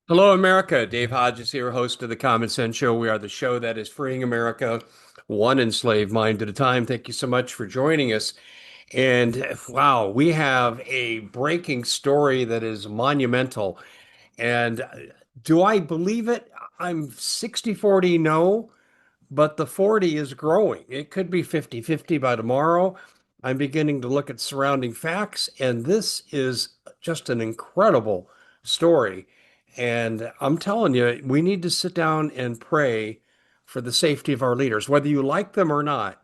Hello, America. Dave Hodges here, host of the Common Sense Show. We are the show that is freeing America one enslaved mind at a time. Thank you so much for joining us. And wow, we have a breaking story that is monumental. And do I believe it? I'm 60-40 no, but the 40 is growing. It could be 50-50 by tomorrow. I'm beginning to look at surrounding facts, and this is just an incredible story. And I'm telling you, we need to sit down and pray for the safety of our leaders, whether you like them or not.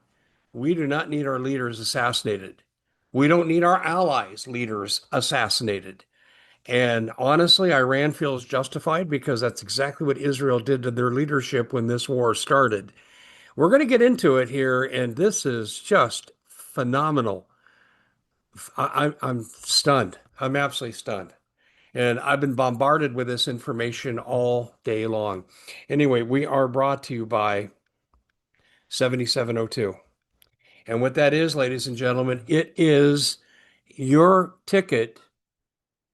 We do not need our leaders assassinated. We don't need our allies' leaders assassinated. And honestly, Iran feels justified because that's exactly what Israel did to their leadership when this war started. We're going to get into it here, and this is just phenomenal. I'm stunned. I'm absolutely stunned. And I've been bombarded with this information all day long. Anyway, we are brought to you by 7702. And what that is, ladies and gentlemen, it is your ticket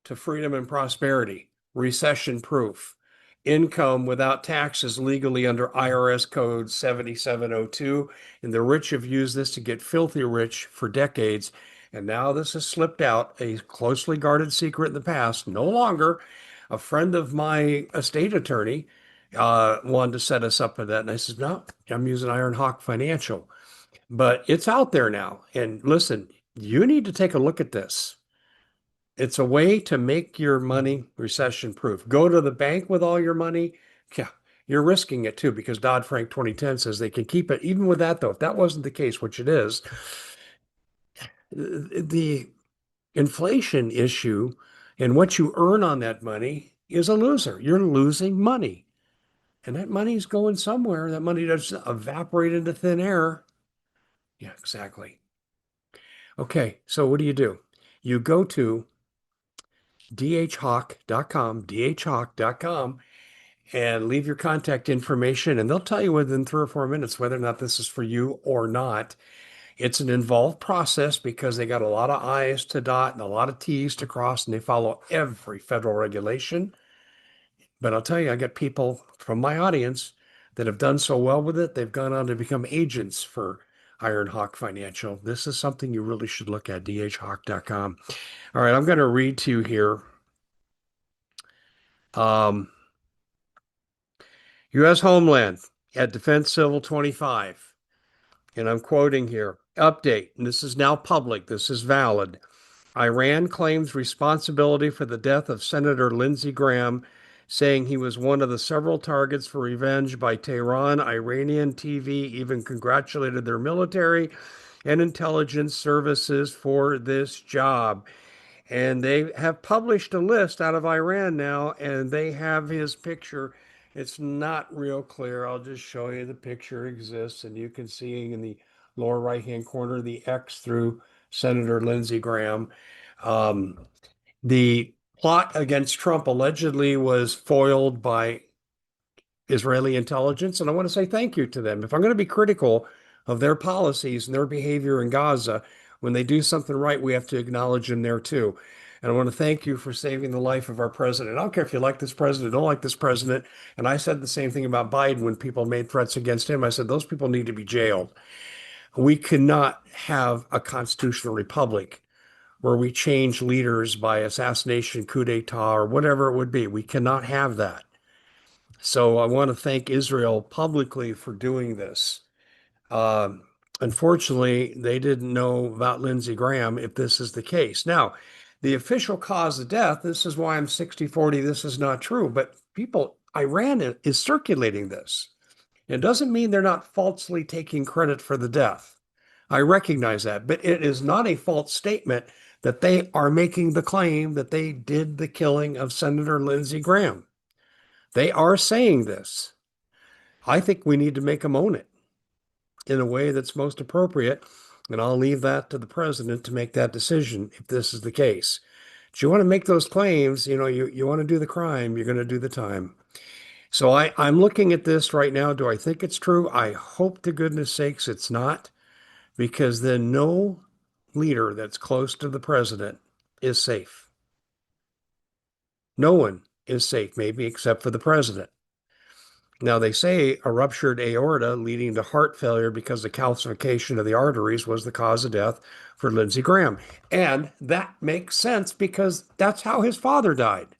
to freedom and prosperity, recession proof, income without taxes legally under IRS code 7702. And the rich have used this to get filthy rich for decades. And now this has slipped out, a closely guarded secret in the past. No longer. A friend of my estate attorney wanted to set us up for that. And I said, no, I'm using Iron Hawk Financial. But it's out there now. And listen, you need to take a look at this. It's a way to make your money recession proof. Go to the bank with all your money. Yeah, you're risking it too because Dodd-Frank 2010 says they can keep it. Even with that, though, if that wasn't the case, which it is, the inflation issue and what you earn on that money is a loser. You're losing money. And that money's going somewhere. That money doesn't evaporate into thin air. Yeah, exactly. Okay, so what do? You go to dhawk.com, dhawk.com, and leave your contact information, and they'll tell you within 3 or 4 minutes whether or not this is for you or not. It's an involved process because they got a lot of I's to dot and a lot of T's to cross, and they follow every federal regulation. But I'll tell you, I get people from my audience that have done so well with it, they've gone on to become agents for Iron Hawk Financial. This is something you really should look at, dhawk.com. All right, I'm going to read to you here. Um, U.S. Homeland at Defense Civil 25. And I'm quoting here, update, and this is now public, this is valid. Iran claims responsibility for the death of Senator Lindsey Graham, saying he was one of the several targets for revenge by Tehran. Iranian TV even congratulated their military and intelligence services for this job. And they have published a list out of Iran now, and they have his picture. It's not real clear. I'll just show you the picture exists, and you can see in the lower right-hand corner the X through Senator Lindsey Graham. Um, the plot against Trump allegedly was foiled by Israeli intelligence, and I want to say thank you to them. If I'm going to be critical of their policies and their behavior in Gaza, when they do something right, we have to acknowledge them there too. And I want to thank you for saving the life of our president. I don't care if you like this president, don't like this president. And I said the same thing about Biden when people made threats against him. I said those people need to be jailed. We cannot have a constitutional republic where we change leaders by assassination, coup d'etat, or whatever it would be. We cannot have that. So I want to thank Israel publicly for doing this. Um, Unfortunately, they didn't know about Lindsey Graham if this is the case. Now, the official cause of death, this is why I'm 60-40, this is not true, but Iran is circulating this. It doesn't mean they're not falsely taking credit for the death. I recognize that, but it is not a false statement that they are making the claim that they did the killing of Senator Lindsey Graham. They are saying this. I think we need to make them own it in a way that's most appropriate. And I'll leave that to the president to make that decision if this is the case. Do you want to make those claims? You want to do the crime, you're going to do the time. So I'm looking at this right now. Do I think it's true? I hope to goodness sakes it's not, because then no leader that's close to the president is safe. No one is safe, maybe except for the president. Now, they say a ruptured aorta leading to heart failure because of calcification of the arteries was the cause of death for Lindsey Graham. And that makes sense because that's how his father died.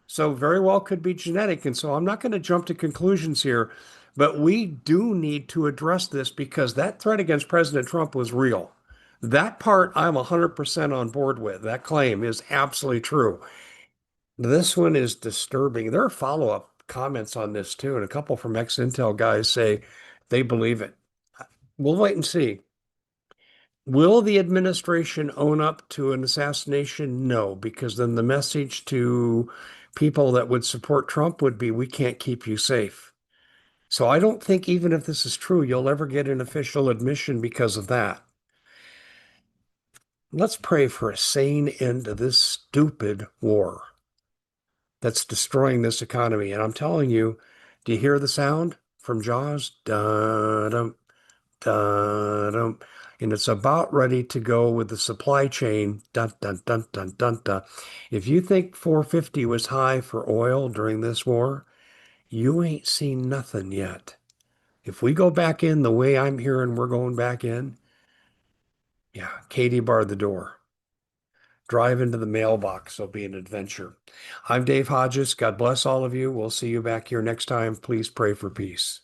So, very well could be genetic. And so, I'm not going to jump to conclusions here, but we do need to address this because that threat against President Trump was real. That part I'm 100% on board with. That claim is absolutely true. This one is disturbing. There are follow-up comments on this too, and a couple from ex-Intel guys say they believe it. We'll wait and see. Will the administration own up to an assassination? No, because then the message to people that would support Trump would be, we can't keep you safe. So I don't think even if this is true, you'll ever get an official admission because of that. Let's pray for a sane end to this stupid war that's destroying this economy. And I'm telling you, do you hear the sound from Jaws? Dun-dum, dun-dum. And it's about ready to go with the supply chain. Dun, dun, dun, dun, dun, dun. If you think 450 was high for oil during this war, you ain't seen nothing yet. If we go back in the way I'm hearing we're going back in, yeah, Katie barred the door. Drive into the mailbox. It'll be an adventure. I'm Dave Hodges. God bless all of you. We'll see you back here next time. Please pray for peace.